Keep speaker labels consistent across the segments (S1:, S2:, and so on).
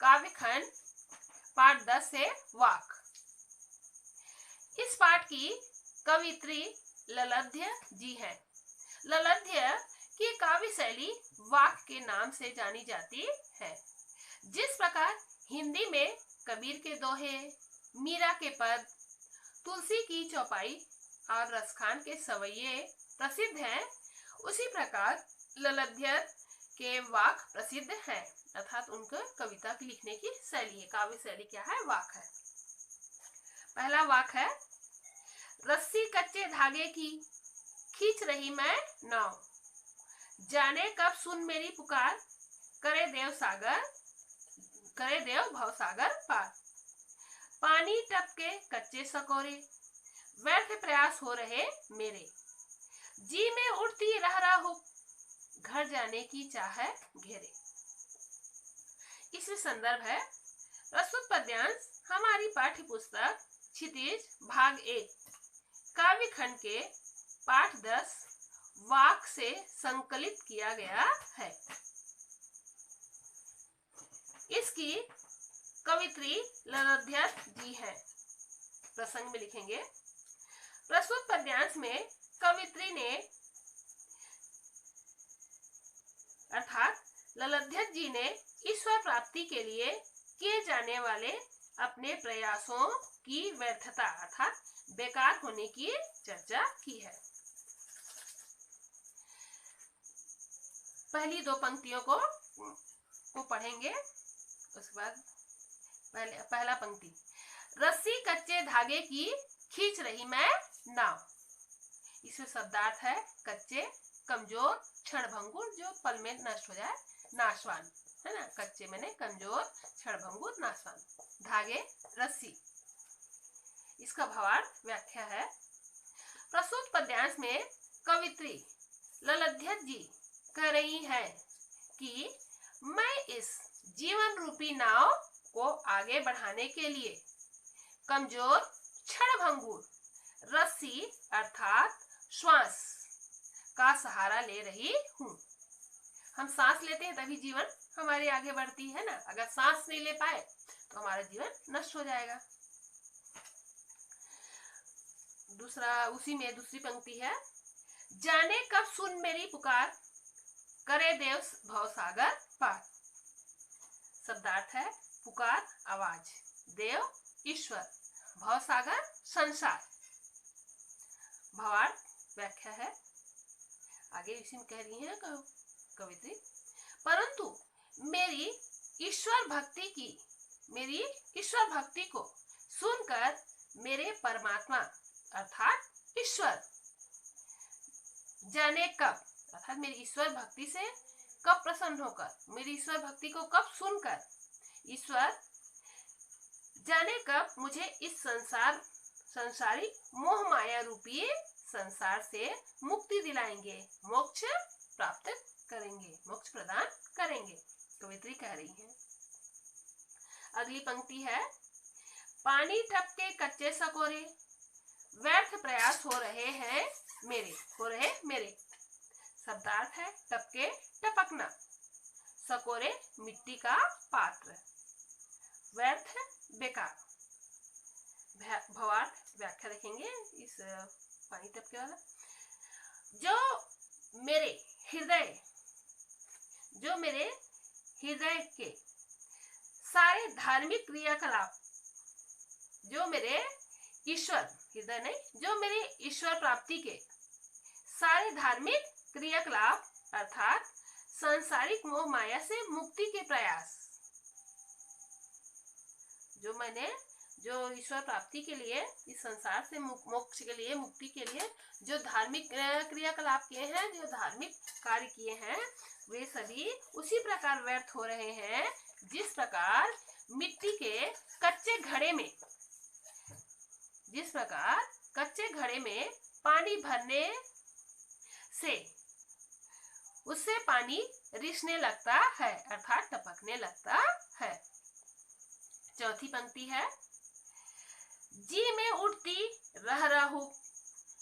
S1: काव्यखंड पाठ 10 से वाक। इस पाठ की कवित्री ललध्य जी है। ललध्य की काव्य शैली वाक के नाम से जानी जाती है। जिस प्रकार हिंदी में कबीर के दोहे, मीरा के पद, तुलसी की चौपाई और रसखान के सवैये प्रसिद्ध हैं, उसी प्रकार ललध्य के वाक प्रसिद्ध है, अर्थात उनके कविता की लिखने की शैली है। काव्य शैली क्या है? वाक है। पहला वाक है, रस्सी कच्चे धागे की खींच रही मैं नाव, जाने कब सुन मेरी पुकार, करे देव भवसागर पार। पानी टपके कच्चे सकोरे, व्यर्थ प्रयास हो रहे मेरे, जी में उड़ती रह हूँ, घर जाने की चाह घेरे। इसमें संदर्भ है प्रस्तुत पद्यांश हमारी पाठ्य पुस्तक क्षितिज भाग 1 काव्य खंड के पाठ 10 वाक से संकलित किया गया है। इसकी कवित्री ललध्य जी है। प्रसंग में लिखेंगे, प्रस्तुत पद्यांश में कवित्री ने अर्थात ललध्य जी ने ईश्वर प्राप्ति के लिए किए जाने वाले अपने प्रयासों की व्यर्थता अर्थात बेकार होने की चर्चा की है। पहली दो पंक्तियों को पढ़ेंगे। उसके बाद पहला पंक्ति, रस्सी कच्चे धागे की खींच रही मैं नाव। इसमें शब्दार्थ है कच्चे, कमजोर, क्षणभंगुर, जो पल में नष्ट हो जाए, नाशवान है ना। कच्चे मैंने कमजोर, क्षणभंगुर, नाशवान। धागे रस्सी। इसका भावार्थ व्याख्या है, प्रस्तुत पद्यांश में कवित्री ललध्य जी कह रही है कि मैं इस जीवन रूपी नाव को आगे बढ़ाने के लिए कमजोर, क्षणभंगुर रस्सी अर्थात श्वास का सहारा ले रही हूँ। हम सांस लेते हैं तभी जीवन हमारे आगे बढ़ती है ना। अगर सांस नहीं ले पाए तो हमारा जीवन नष्ट हो जाएगा। उसी में दूसरी पंक्ति है, जाने कब सुन मेरी पुकार, करे देव भवसागर पार। शब्दार्थ है पुकार आवाज, देव ईश्वर, भवसागर संसार। भावार्थ व्याख्या है, आगे इसी में कह रही है कवित्री, परंतु मेरी ईश्वर भक्ति को सुनकर मेरे परमात्मा अर्थात ईश्वर जाने कब अर्थात मेरी ईश्वर भक्ति से कब प्रसन्न होकर, मेरी ईश्वर भक्ति को कब सुनकर ईश्वर जाने कब मुझे इस संसारिक मोह माया रूपी संसार से मुक्ति दिलाएंगे, मोक्ष प्राप्त करेंगे, मोक्ष प्रदान करेंगे, कवित्री कह रही है। अगली पंक्ति है, पानी टपके कच्चे सकोरे, व्यर्थ प्रयास हो रहे मेरे। शब्दार्थ है टपके टपकना, सकोरे मिट्टी का पात्र, व्यर्थ बेकार। भावार्थ व्याख्या देखेंगे इस पानी टपके वाला, जो मेरे हृदय के सारे धार्मिक क्रियाकलाप, जो मेरे ईश्वर प्राप्ति के सारे धार्मिक क्रियाकलाप अर्थात सांसारिक मोह माया से मुक्ति के प्रयास, जो ईश्वर प्राप्ति के लिए, इस संसार से मोक्ष के लिए, मुक्ति के लिए जो धार्मिक क्रियाकलाप किए हैं, जो धार्मिक कार्य किए हैं, वे सभी उसी प्रकार व्यर्थ हो रहे हैं जिस प्रकार मिट्टी के कच्चे घड़े में पानी भरने से उससे पानी रिसने लगता है अर्थात टपकने लगता है। चौथी पंक्ति है, जी में उठती रह हूँ,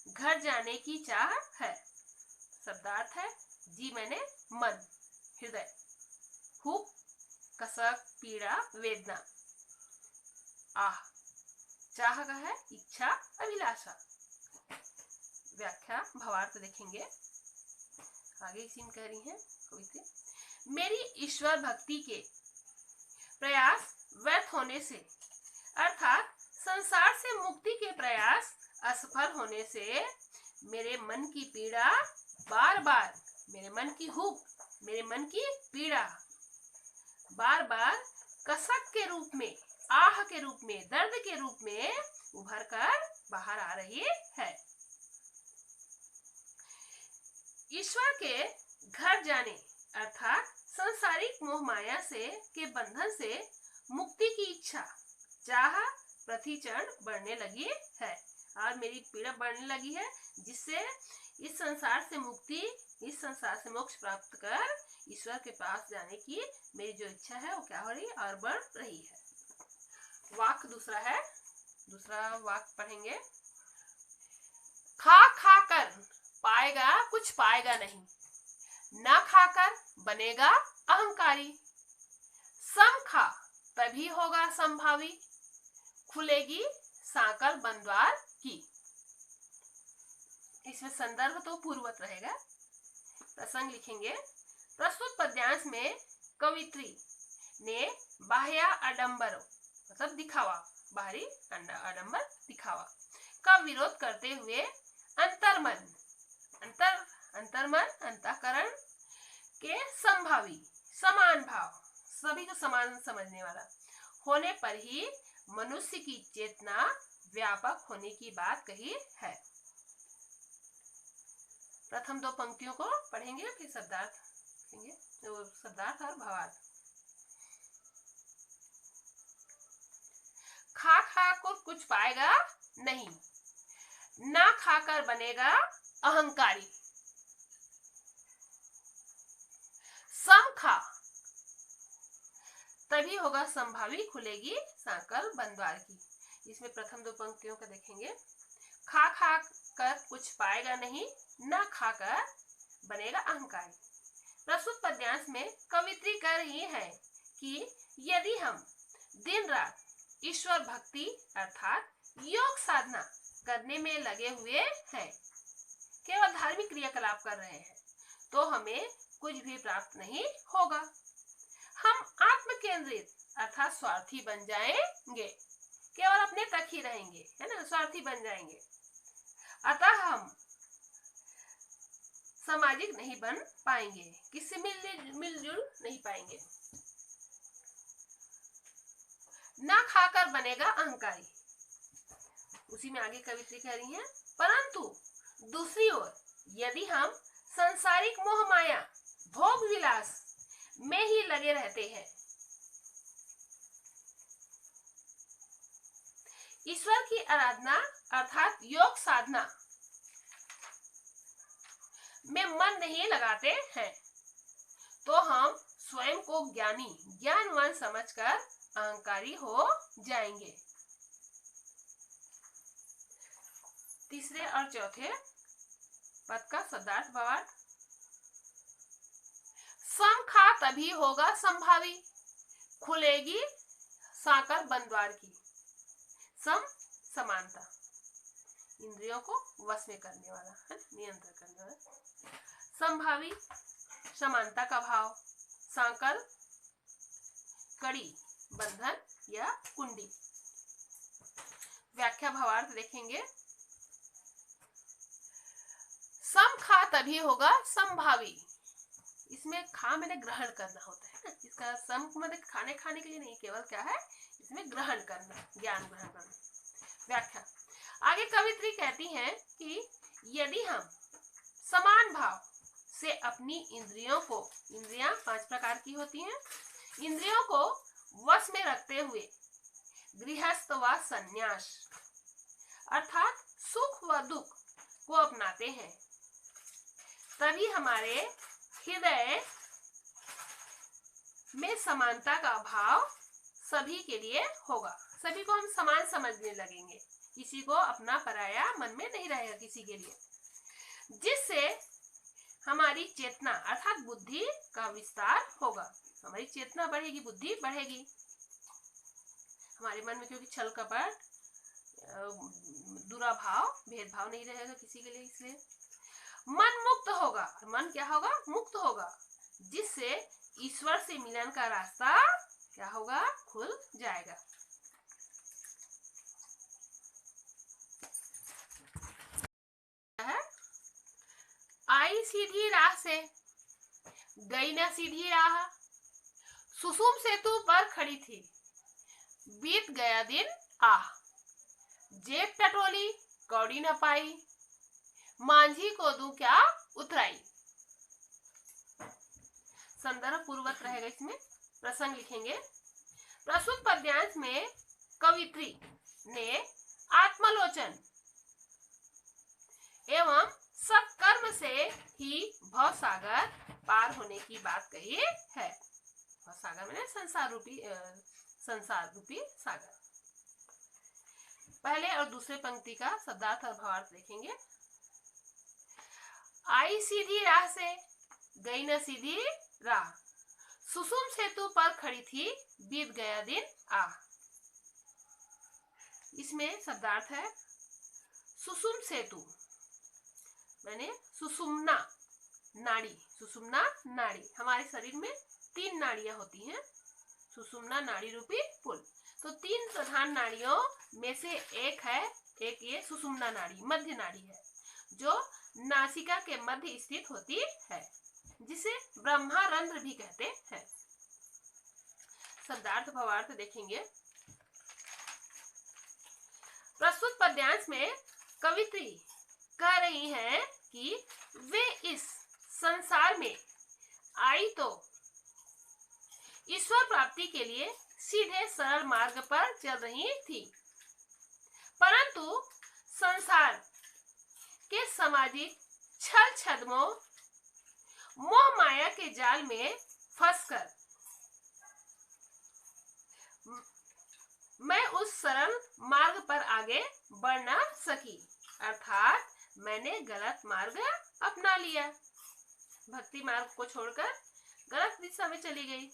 S1: घर जाने की चाह है। शब्दार्थ है जी मैंने मन, हृदय, हूँ का कसक, पीड़ा, वेदना। आह, चाह का है इच्छा, अभिलाषा। व्याख्या भावार्थ देखेंगे। आगे इसी में कह रही हैं कवित्री, मेरी ईश्वर भक्ति के प्रयास व्यर्थ होने से, अर्थात संसार से मुक्ति के प्रयास असफल होने से मेरे मन की पीड़ा बार बार, मेरे मन की हुक, मेरे मन की पीड़ा बार बार कसक के रूप में, आह के रूप में, दर्द के रूप में उभर कर बाहर आ रही है। ईश्वर के घर जाने अर्थात सांसारिक मोह माया से के बंधन से मुक्ति की इच्छा, चाह प्रतिचरण बढ़ने लगी है और मेरी पीड़ा बढ़ने लगी है, जिससे इस संसार से मुक्ति, इस संसार से मोक्ष प्राप्त कर ईश्वर के पास जाने की मेरी जो इच्छा है वो क्या हो रही है और बढ़ रही है। वाक्य दूसरा है, दूसरा वाक्य पढ़ेंगे। खा खा कर पाएगा कुछ पाएगा नहीं, ना खाकर बनेगा अहंकारी। सम खा तभी होगा संभावी, खुलेगी सांकल बंद्वार की। इसमें संदर्भ तो पूर्ववत रहेगा। प्रसंग लिखेंगे। प्रस्तुत पद्यांश में कवित्री ने बाह्य आडंबर मतलब दिखावा, बाहरी आडंबर दिखावा का विरोध करते हुए अंतर्मन, अंतर्मन अंतःकरण के संभावी, समान भाव, सभी को समान समझने वाला होने पर ही मनुष्य की चेतना व्यापक होने की बात कही है। प्रथम दो पंक्तियों को पढ़ेंगे, फिर शब्दार्थ देखेंगे, तो शब्दार्थ और भावार्थ। खा खा कर कुछ पाएगा नहीं, ना खाकर बनेगा अहंकारी। सम खा तभी होगा संभावी, खुलेगी सांकल बंद्वार की। इसमें प्रथम दो पंक्तियों का देखेंगे। खा खा कर कुछ पाएगा नहीं, ना खाकर बनेगा अहंकारी। प्रस्तुत पद्यांश में कवित्री कह रही है कि यदि हम दिन रात ईश्वर भक्ति अर्थात योग साधना करने में लगे हुए हैं, केवल धार्मिक क्रियाकलाप कर रहे हैं, तो हमें कुछ भी प्राप्त नहीं होगा। हम आत्म केंद्रित अर्थात स्वार्थी बन जाएंगे, केवल अपने तक ही रहेंगे, है ना, स्वार्थी बन जाएंगे। अतः हम सामाजिक नहीं बन पाएंगे, किससे मिलजुल नहीं पाएंगे। ना खाकर बनेगा अहंकारी। उसी में आगे कवित्री कह रही है, परंतु दूसरी ओर यदि हम सांसारिक मोह माया भोग विलास में ही लगे रहते हैं, ईश्वर की आराधना अर्थात योग साधना में मन नहीं लगाते हैं, तो हम स्वयं को ज्ञानी, ज्ञानवान समझकर अहंकारी हो जाएंगे। तीसरे और चौथे पद का शब्दार्थ भावार्थ। सम खा तभी होगा संभावी, खुलेगी सांकल बंद्वार की। सम समानता, इंद्रियों को वश में करने वाला है, नियंत्रण करने वाला। संभावी समानता का भाव, सांकल कड़ी, बंधन या कुंडी। व्याख्या भावार्थ देखेंगे। सम खा तभी होगा संभावी, इसमें खा मैंने ग्रहण करना होता है ना, इसका सम मतलब खाने खाने के लिए नहीं, केवल क्या है इसमें ग्रहण करना, ज्ञान ग्रहण करना। व्याख्या आगे कवित्री कहती हैं कि यदि हम समान भाव से अपनी इंद्रियों को, इंद्रियां 5 प्रकार की होती हैं, इंद्रियों को वश में रखते हुए गृहस्थ व संन्यास अर्थात सुख व दुख को अपनाते हैं, तभी हमारे हृदय में समानता का भाव सभी के लिए होगा। सभी को हम समान समझने लगेंगे, किसी को अपना पराया मन में नहीं रहेगा किसी के लिए, जिससे हमारी चेतना अर्थात बुद्धि का विस्तार होगा। हमारी चेतना बढ़ेगी, बुद्धि बढ़ेगी हमारे मन में, क्योंकि छल कपट दुराभाव भेदभाव नहीं रहेगा किसी के लिए। इसलिए मन मुक्त होगा, मन क्या होगा? मुक्त होगा, जिससे ईश्वर से मिलन का रास्ता क्या होगा? खुल जाएगा। आई सीधी राह से, गई न सीधी राह, सुसुम सेतु पर खड़ी थी, बीत गया दिन आह, जेब टटोली कौड़ी न पाई, मांझी को दूं क्या उतराई। संदर्भ पूर्वक रहेगा, इसमें प्रसंग लिखेंगे। प्रस्तुत पद्यांश में कवित्री ने आत्मलोचन एवं सत्कर्म से ही भव सागर पार होने की बात कही है। भव सागर मैंने संसार रूपी सागर। पहले और दूसरे पंक्ति का शब्दार्थ और भावार्थ देखेंगे। आई सीधी राह से, गई न सीधी राह, सुसुम सेतु पर खड़ी थी, बीत गया दिन आह। इसमें शब्दार्थ है सुसुम सेतु मैंने सुषुम्ना नाड़ी। सुषुम्ना नाड़ी, हमारे शरीर में 3 नाड़ियां होती हैं, सुषुम्ना नाड़ी रूपी पुल। तो 3 प्रधान नाड़ियों में से एक ये सुषुम्ना नाड़ी, मध्य नाड़ी है, जो नासिका के मध्य स्थित होती है, जिसे ब्रह्मारंध्र भी कहते हैं। शब्दार्थ भावार्थ देखेंगे। प्रस्तुत पद्यांश में कवित्री कह रही हैं कि वे इस संसार में आई तो ईश्वर प्राप्ति के लिए सीधे सरल मार्ग पर चल रही थी, परंतु संसार के सामाजिक छल छद्मों मोह माया के जाल में फंसकर मैं उस सरल मार्ग पर आगे बढ़ न सकी, अर्थात मैंने गलत मार्ग अपना लिया, भक्ति मार्ग को छोड़कर गलत दिशा में चली गई।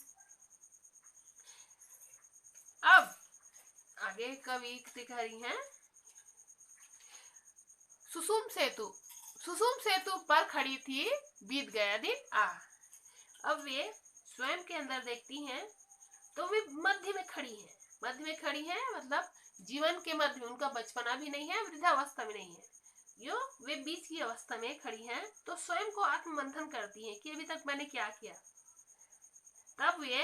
S1: अब आगे कवि कह रही हैं, सुसुम सेतु पर खड़ी थी, बीत गया दिन आह। अब वे स्वयं के अंदर देखती हैं तो वे मध्य में खड़ी हैं, मतलब जीवन के मध्य में, उनका बचपना भी नहीं है, वृद्धावस्था भी नहीं है, यो वे बीच की अवस्था में खड़ी हैं। तो स्वयं को आत्ममंथन करती हैं कि अभी तक मैंने क्या किया। तब वे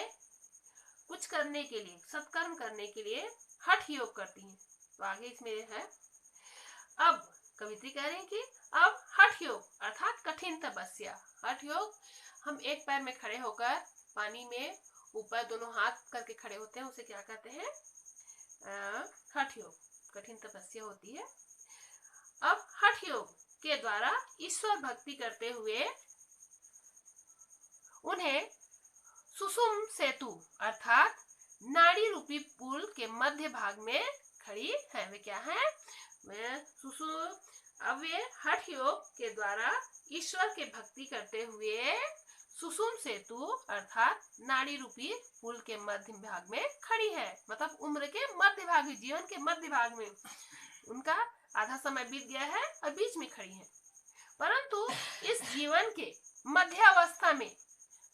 S1: कुछ करने के लिए, सत्कर्म करने के लिए हठ योग करती हैं। तो आगे इसमें है, अब कवित्री कह रही हैं कि अब हठ योग अर्थात कठिन तपस्या। हठ योग, हम एक पैर में खड़े होकर पानी में ऊपर दोनों हाथ करके खड़े होते हैं, उसे क्या कहते हैं? हठ योग, कठिन तपस्या होती है। अब हठ योग के द्वारा ईश्वर भक्ति करते हुए उन्हें सुसुम सेतु अर्थात नाड़ी रूपी पुल के मध्य भाग में खड़ी है। वे क्या है? अब वे हठ योग के द्वारा ईश्वर के भक्ति करते हुए सुसुम सेतु अर्थात नाड़ी रूपी पुल के मध्य भाग में खड़ी है, मतलब उम्र के मध्य भाग में, जीवन के मध्य भाग में। उनका आधा समय बीत गया है और बीच में खड़ी है, परंतु इस जीवन के मध्यावस्था में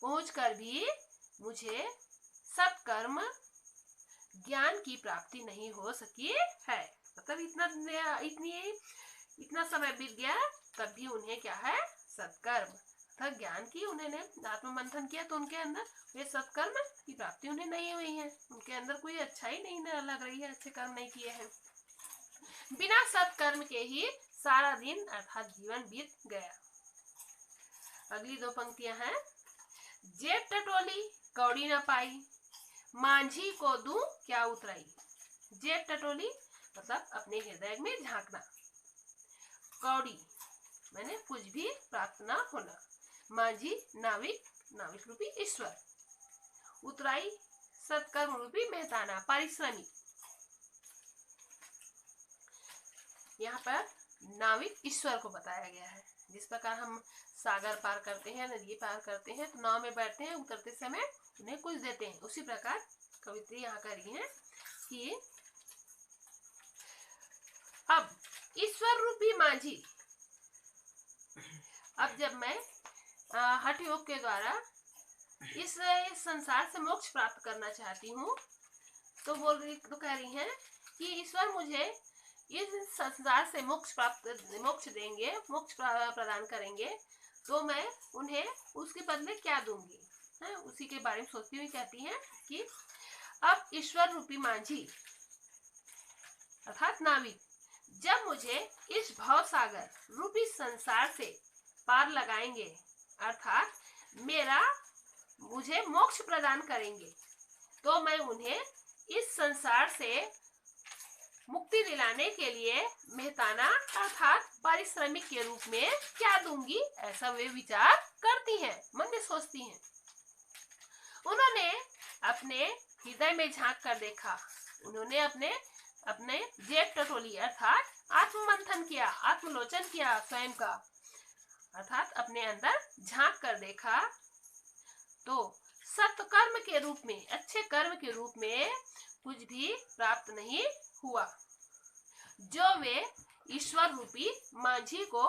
S1: पहुंचकर भी मुझे सत्कर्म ज्ञान की प्राप्ति नहीं हो सकी है। मतलब इतना समय बीत गया, तब भी उन्हें क्या है? सत्कर्म ज्ञान की, उन्होंने आत्ममंथन किया तो उनके अंदर वे सत्कर्म की प्राप्ति उन्हें नहीं हुई है। उनके अंदर कोई अच्छाई नहीं लग रही है, अच्छे कर्म नहीं किए हैं। बिना सत्कर्म के ही सारा दिन अर्थात जीवन बीत गया। अगली 2 पंक्तियां हैं। जेब टटोली कौड़ी न पाई, मांझी को दूं क्या उतराई। जेब टटोली मतलब अपने हृदय में झांकना, कौड़ी मैंने कुछ भी प्राप्त न होना, मांझी नाविक रूपी ईश्वर, उतराई सत्कर्म रूपी मेहताना पारिश्रमिक। यहाँ पर नाविक ईश्वर को बताया गया है। जिस प्रकार हम सागर पार करते हैं, नदी पार करते हैं, तो नाव में बैठते हैं, उतरते समय उन्हें कुछ देते हैं। उसी प्रकार कवित्री यहाँ कह रही है कि अब ईश्वर रूपी माझी, अब जब मैं हठ योग के द्वारा इस संसार से मोक्ष प्राप्त करना चाहती हूँ, तो कह रही हैं कि ईश्वर मुझे इस संसार से मोक्ष देंगे, मोक्ष प्रदान करेंगे, तो मैं उन्हें उसके बदले क्या दूंगी, है उसी के बारे में सोचती हुई कहती हैं कि अब ईश्वर रूपी माझी अर्थात नाविक जब मुझे इस भव सागर रूपी संसार से पार लगाएंगे, अर्थात मुझे मोक्ष प्रदान करेंगे, तो मैं उन्हें इस संसार से मुक्ति दिलाने के लिए मेहताना अर्थात पारिश्रमिक के रूप में क्या दूंगी, ऐसा वे विचार करती हैं, मन में सोचती हैं। उन्होंने अपने हृदय में झांक कर देखा, उन्होंने अपने जेब टटोली अर्थात आत्ममंथन किया, आत्मलोचन किया स्वयं का, अर्थात अपने अंदर झांक कर देखा, तो सत्कर्म के रूप में, अच्छे कर्म के रूप में कुछ भी प्राप्त नहीं हुआ, जो वे ईश्वर रूपी माझी को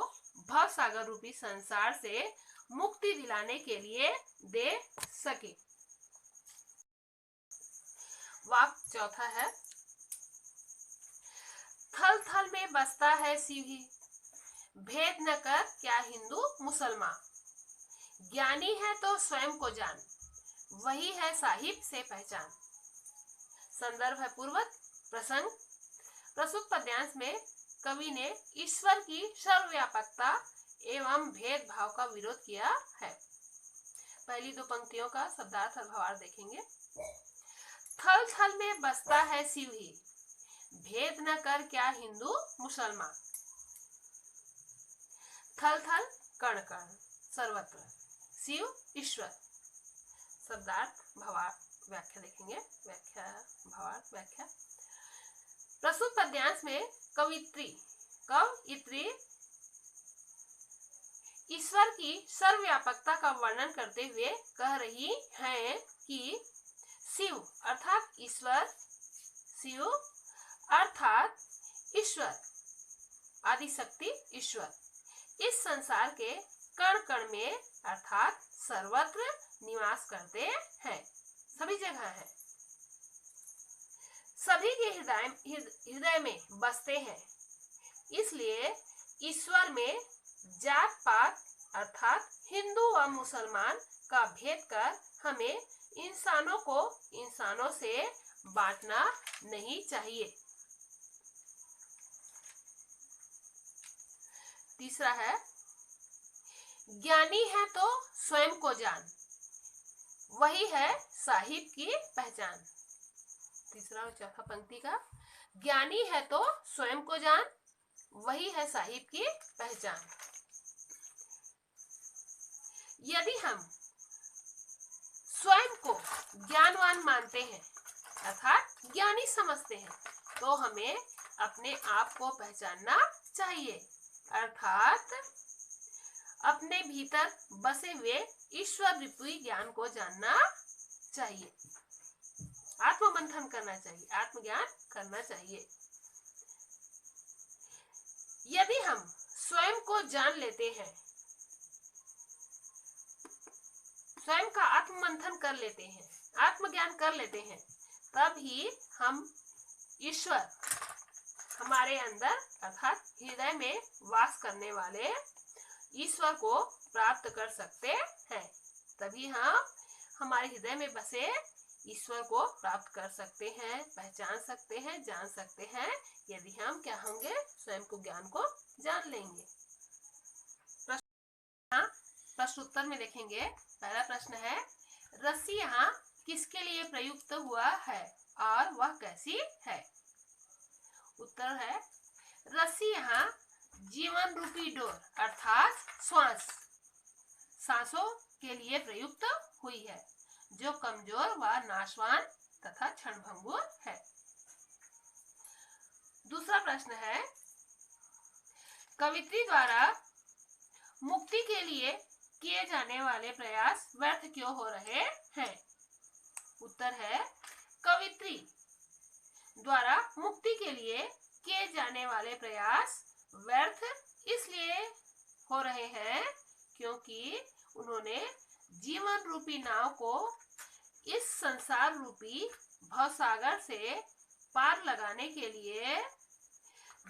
S1: भव सागर रूपी संसार से मुक्ति दिलाने के लिए दे सके। वाक्य चौथा है, थल थल में बसता है शिव ही, भेद न कर क्या हिंदू मुसलमान, ज्ञानी है तो स्वयं को जान, वही है साहिब से पहचान। संदर्भ है पूर्वक प्रसंग। प्रस्तुत पद्यांश में कवि ने ईश्वर की सर्वव्यापकता एवं भेदभाव का विरोध किया है। पहली दो पंक्तियों का शब्दार्थ और भावार्थ देखेंगे। थल थल में बसता है शिव ही, भेद न कर क्या हिंदू मुसलमान। थल थल कण कण सर्वत्र, शिव ईश्वर। शब्दार्थ भावार्थ व्याख्या देखेंगे, व्याख्या भावार्थ व्याख्या। प्रस्तुत पद्यांश में कवित्री ईश्वर की सर्वव्यापकता का वर्णन करते हुए कह रही हैं कि शिव अर्थात ईश्वर, शिव अर्थात ईश्वर, आदिशक्ति ईश्वर इस संसार के कण कण में अर्थात सर्वत्र निवास करते हैं, सभी जगह है, सभी के हृदय में बसते हैं। इसलिए ईश्वर में जात पात अर्थात हिंदू व मुसलमान का भेद कर हमें इंसानों को इंसानों से बांटना नहीं चाहिए। तीसरा है, ज्ञानी है तो स्वयं को जान, वही है साहिब की पहचान। तीसरा और चौथा पंक्ति का, ज्ञानी है तो स्वयं को जान, वही है साहिब की पहचान। यदि हम स्वयं को ज्ञानवान मानते हैं अर्थात ज्ञानी समझते हैं, तो हमें अपने आप को पहचानना चाहिए, अर्थात अपने भीतर बसे हुए ईश्वर रूपी ज्ञान को जानना चाहिए, आत्ममंथन करना चाहिए, आत्मज्ञान करना चाहिए। यदि हम स्वयं को जान लेते हैं, स्वयं का आत्ममंथन कर लेते हैं, आत्मज्ञान कर लेते हैं, तब ही हम ईश्वर हमारे अंदर अर्थात हृदय में वास करने वाले ईश्वर को प्राप्त कर सकते हैं। तभी हम हमारे हृदय में बसे ईश्वर को प्राप्त कर सकते हैं, पहचान सकते हैं, जान सकते हैं, यदि हम क्या होंगे, स्वयं को ज्ञान को जान लेंगे। प्रश्न उत्तर में देखेंगे। पहला प्रश्न है, रस्सी यहाँ किसके लिए प्रयुक्त हुआ है और वह कैसी है? उत्तर है, रस्सी यहाँ जीवन रूपी डोर अर्थात सांसों के लिए प्रयुक्त हुई है, जो कमजोर व नाशवान तथा क्षणभंगुर है। दूसरा प्रश्न है, कवित्री द्वारा मुक्ति के लिए किए जाने वाले प्रयास व्यर्थ क्यों हो रहे हैं? उत्तर है कवित्री द्वारा मुक्ति के लिए किए जाने वाले प्रयास व्यर्थ इसलिए हो रहे हैं क्योंकि उन्होंने जीवन रूपी नाव को इस संसार रूपी भवसागर से पार लगाने के लिए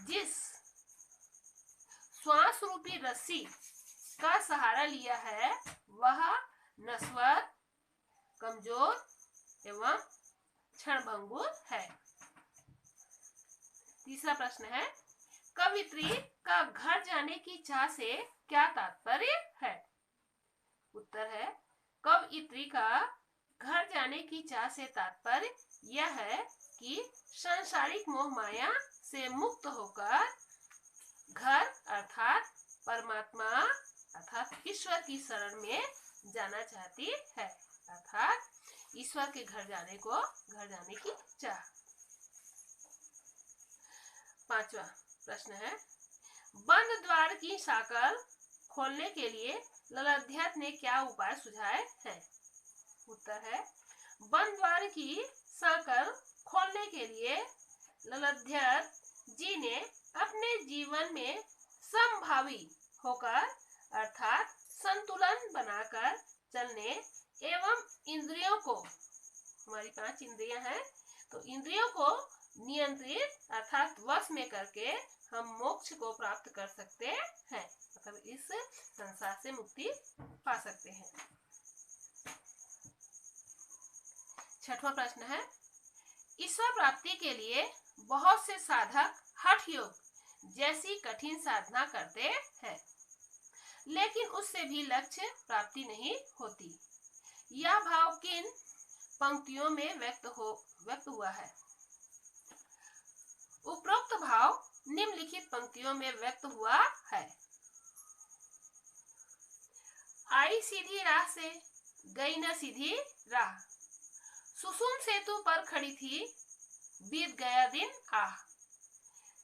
S1: जिस श्वास रूपी रस्सी का सहारा लिया है वह नश्वर, कमजोर एवं क्षणभंगुर है। तीसरा प्रश्न है, कवित्री का घर जाने की चाह से क्या तात्पर्य है? उत्तर है, कवित्री का घर जाने की चाह से तात्पर्य यह है कि सांसारिक मोह माया से मुक्त होकर घर अर्थात परमात्मा अर्थात ईश्वर की शरण में जाना चाहती है, अर्थात ईश्वर के घर जाने की चाह। पांचवा प्रश्न है, बंद द्वार की साकर खोलने के लिए ललाध्यत ने क्या उपाय सुझाए हैं? उत्तर है, बंद द्वार की साकर खोलने के लिए ललाध्यत जी ने अपने जीवन में समभावी होकर अर्थात संतुलन बनाकर चलने एवं इंद्रियों को, हमारी 5 इंद्रियां हैं, तो इंद्रियों को नियंत्रित अर्थात वश में करके हम मोक्ष को प्राप्त कर सकते हैं, मतलब इस संसार से मुक्ति पा सकते हैं। छठवां प्रश्न है, ईश्वर प्राप्ति के लिए बहुत से साधक हठ योग जैसी कठिन साधना करते हैं, लेकिन उससे भी लक्ष्य प्राप्ति नहीं होती। यह भाव किन पंक्तियों में व्यक्त हुआ है? उपरोक्त भाव निम्नलिखित पंक्तियों में व्यक्त हुआ है। आई सीधी राह से गई न सीधी राह, सुसुम सेतु पर खड़ी थी बीत गया दिन आह,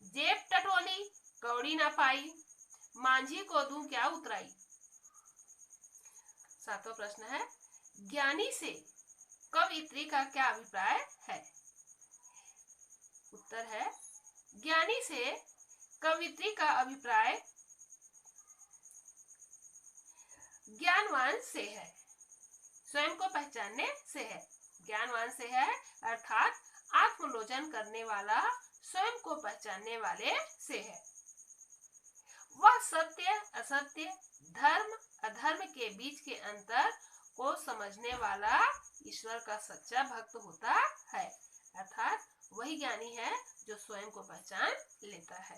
S1: जेब टटोली कौड़ी न पाई, मांझी को दूं क्या उतराई। सातवां प्रश्न है, ज्ञानी से कवित्री का क्या अभिप्राय है? उत्तर है, ज्ञानी से कवित्री का अभिप्राय ज्ञानवान से है, स्वयं को पहचानने से है। ज्ञानवान से है अर्थात आत्मलोचन करने वाला, स्वयं को पहचानने वाले से है। वह सत्य असत्य, धर्म अधर्म के बीच के अंतर को समझने वाला ईश्वर का सच्चा भक्त होता है, अर्थात वही ज्ञानी है जो स्वयं को पहचान लेता है।